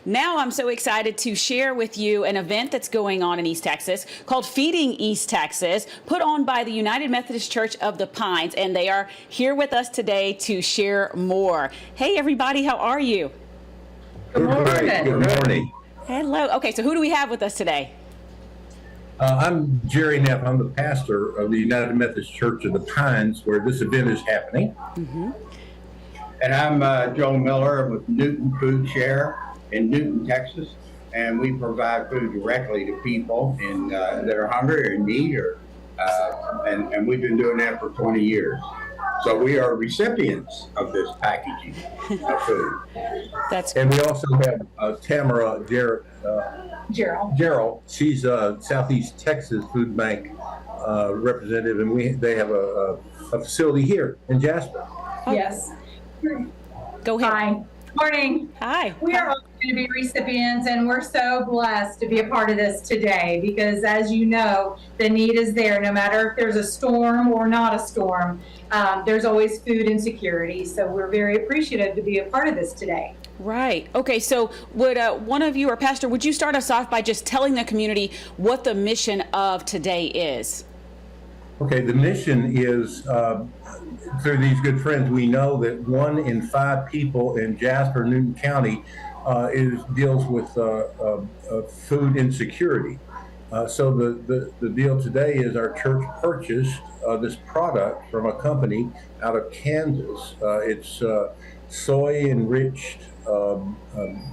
Now I'm so excited to share with you an event that's going on in East Texas called Feeding East Texas, put on by the United Methodist Church of the Pines, and they are here with us today to share more. Hey everybody, how are you? Good morning. Good morning. Hello. Okay, so who do we have with us today? I'm Jerry Neff. I'm the pastor of the United Methodist Church of the Pines, where this event is happening. Mm-hmm. And I'm Joe Miller with Newton Food Share in Newton, Texas, and we provide food directly to people that are hungry or in need, and we've been doing that for 20 years. So we are recipients of this packaging of food. And we also have Tamara Gerald. She's a Southeast Texas Food Bank representative, and they have a facility here in Jasper. Yes. Go ahead. Hi. Morning. Hi. We are all going to be recipients, and we're so blessed to be a part of this today because, as you know, the need is there. No matter if there's a storm or not a storm, there's always food insecurity. So we're very appreciative to be a part of this today. Right. Okay. So would one of you, or Pastor, would you start us off by just telling the community what the mission of today is? Okay. The mission is, through these good friends, we know that 1 in 5 people in Jasper, Newton County, deals with food insecurity. So the deal today is our church purchased this product from a company out of Kansas. It's soy-enriched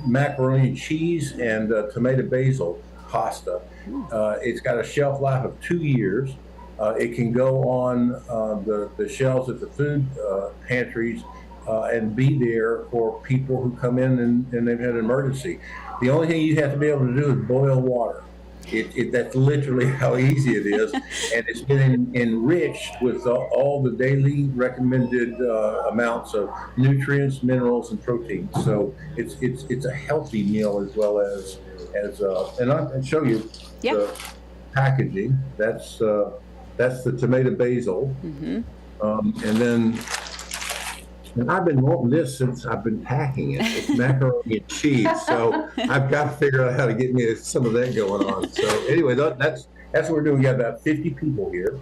macaroni and cheese and tomato basil pasta. It's got a shelf life of 2 years. It can go on the shelves at the food pantries and be there for people who come in and they've had an emergency. The only thing you have to be able to do is boil water. That's literally how easy it is. And it's been enriched with all the daily recommended amounts of nutrients, minerals, and proteins. So it's a healthy meal as well as and I'll show you the packaging. That's the tomato basil. Mm-hmm. And I've been wanting this since I've been packing it. It's macaroni and cheese, so I've got to figure out how to get me some of that going on. So anyway, that's what we're doing. We got about 50 people here,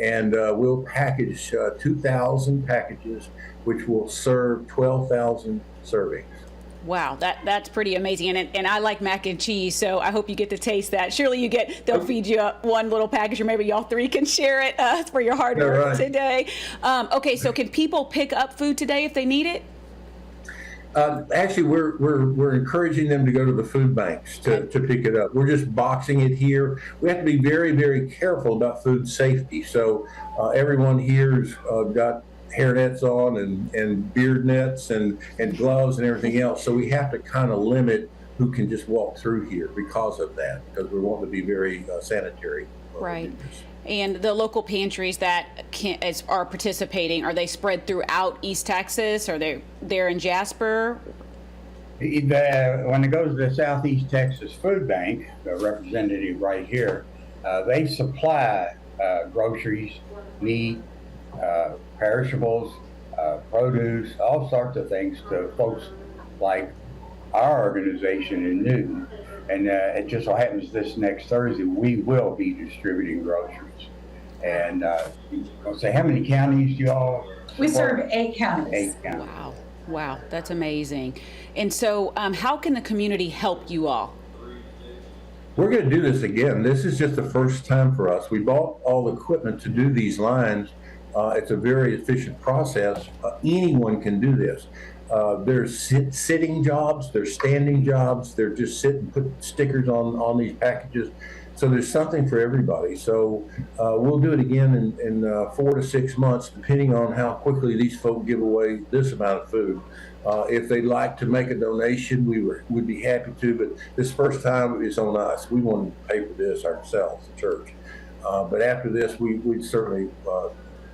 and we'll package 2,000 packages, which will serve 12,000 servings. Wow, that's pretty amazing, and I like mac and cheese, so I hope you get to taste that. Surely they'll feed you one little package, or maybe y'all 3 can share it for your hard work today. Okay, so can people pick up food today if they need it? Actually, we're encouraging them to go to the food banks to pick it up. We're just boxing it here. We have to be very, very careful about food safety. So everyone here's got hairnets on and beard nets and gloves and everything else. So we have to kind of limit who can just walk through here because of that, because we want to be very sanitary. Right. And the local pantries that are participating, are they spread throughout East Texas? Are they there in Jasper? When it goes to the Southeast Texas Food Bank, the representative right here, they supply groceries, meat, perishables, produce, all sorts of things to folks like our organization in Newton. And it just so happens this next Thursday, we will be distributing groceries. And I'll say, how many counties do y'all support? We serve 8 counties. 8 counties. Wow, that's amazing. And so how can the community help you all? We're going to do this again. This is just the first time for us. We bought all the equipment to do these lines. It's a very efficient process. Anyone can do this. There's sitting jobs, there's standing jobs, they're just sit and put stickers on these packages. So there's something for everybody. So we'll do it again in 4 to 6 months, depending on how quickly these folk give away this amount of food. If they'd like to make a donation, we'd be happy to, but this first time it's on us. We want to pay for this ourselves, the church. But after this, we'd certainly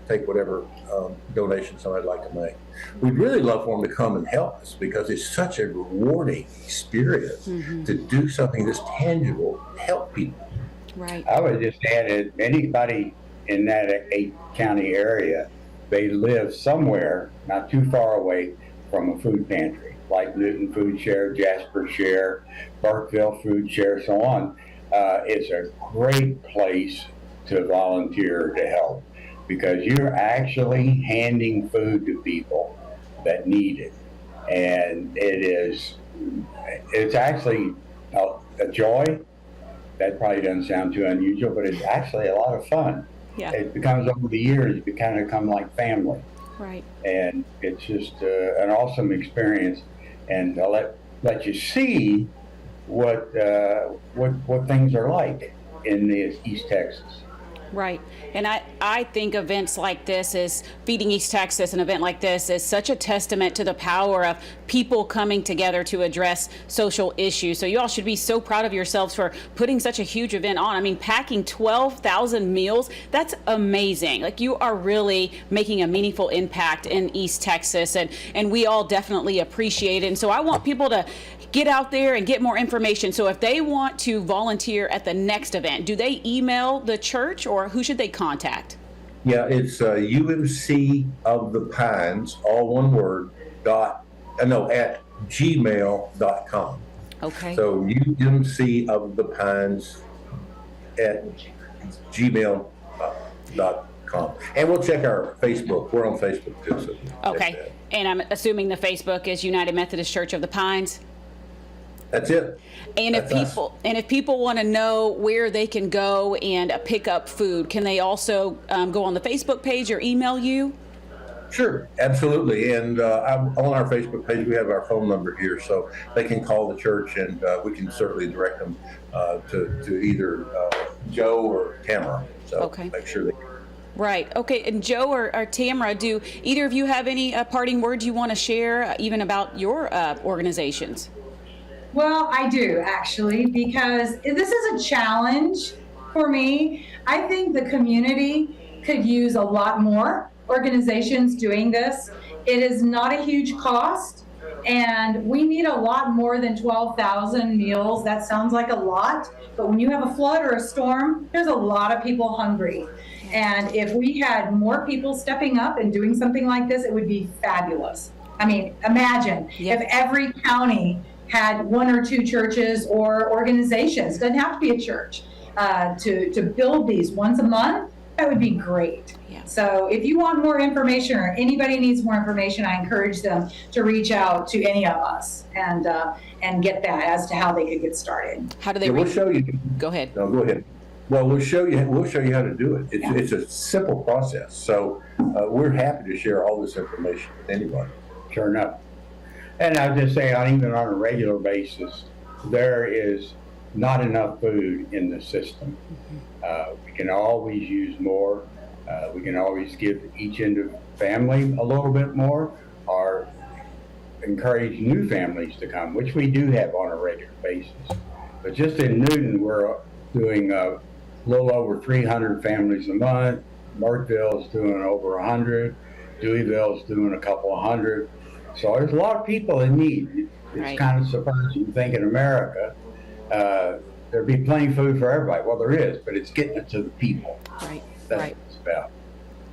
take whatever donation somebody'd like to make. We'd really love for them to come and help us because it's such a rewarding experience to do something that's tangible, help people. Right. I would just add that anybody in that 8 county area, they live somewhere not too far away from a food pantry. like Newton Food Share, Jasper Share, Burkeville Food Share, so on. It's a great place to volunteer to help because you're actually handing food to people that need it. And it's actually a joy. That probably doesn't sound too unusual, but it's actually a lot of fun. Yeah. It becomes, over the years, it kind of become like family. Right. And it's just an awesome experience. And I'll let you see what things are like in East Texas. Right. And I think events like this is Feeding East Texas, an event like this is such a testament to the power of people coming together to address social issues. So you all should be so proud of yourselves for putting such a huge event on. I mean, packing 12,000 meals, that's amazing. Like, you are really making a meaningful impact in East Texas, and we all definitely appreciate it. And so I want people to get out there and get more information. So if they want to volunteer at the next event, do they email the church or who should they contact? Yeah, it's UMC of the Pines, all one word, at gmail.com. Okay. So UMC of the Pines at gmail.com. And we'll check our Facebook. We're on Facebook too. So Okay. And I'm assuming the Facebook is United Methodist Church of the Pines. That's it. And if people want to know where they can go and pick up food, can they also go on the Facebook page or email you? Sure, absolutely. And on our Facebook page, we have our phone number here, so they can call the church, and we can certainly direct them to either Joe or Tamara. So Okay. make sure they. Right. Okay. And Joe or Tamara, do either of you have any parting words you want to share, even about your organizations? Well, I do actually, because this is a challenge for me. I think the community could use a lot more organizations doing this. It is not a huge cost, and we need a lot more than 12,000 meals. That sounds like a lot, but when you have a flood or a storm, there's a lot of people hungry. And if we had more people stepping up and doing something like this, it would be fabulous. I mean, imagine if every county had one or two churches or organizations, doesn't have to be a church, to build these once a month. That would be great. Yeah. So if you want more information or anybody needs more information, I encourage them to reach out to any of us and get that as to how they could get started. How do they We'll reach? show you. Go ahead. No, go ahead. Well, we'll show you how to do it. It's a simple process. So we're happy to share all this information with anyone. Sure enough. And I'll just say, even on a regular basis, there is not enough food in the system. We can always use more. We can always give each individual family a little bit more, or encourage new families to come, which we do have on a regular basis. But just in Newton, we're doing a little over 300 families a month. Burkeville's doing over 100. Deweyville's doing a couple of hundred. So there's a lot of people in need. It's Right. kind of surprising to think in America there'd be plenty of food for everybody. Well, there is, but it's getting it to the people. Right. That's Right. what it's about.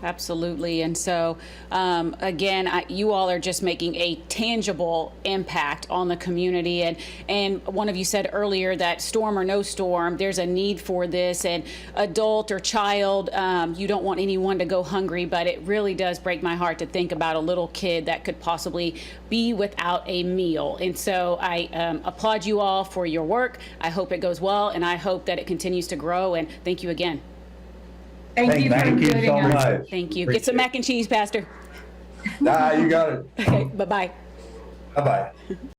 Absolutely. And so, again, you all are just making a tangible impact on the community. And one of you said earlier that storm or no storm, there's a need for this. And adult or child, you don't want anyone to go hungry, but it really does break my heart to think about a little kid that could possibly be without a meal. And so I applaud you all for your work. I hope it goes well, and I hope that it continues to grow. And thank you again. Thank you for Thank you including so us. much. Thank you. Get some mac and cheese, Pastor. You got it. Okay. Bye-bye. Bye-bye.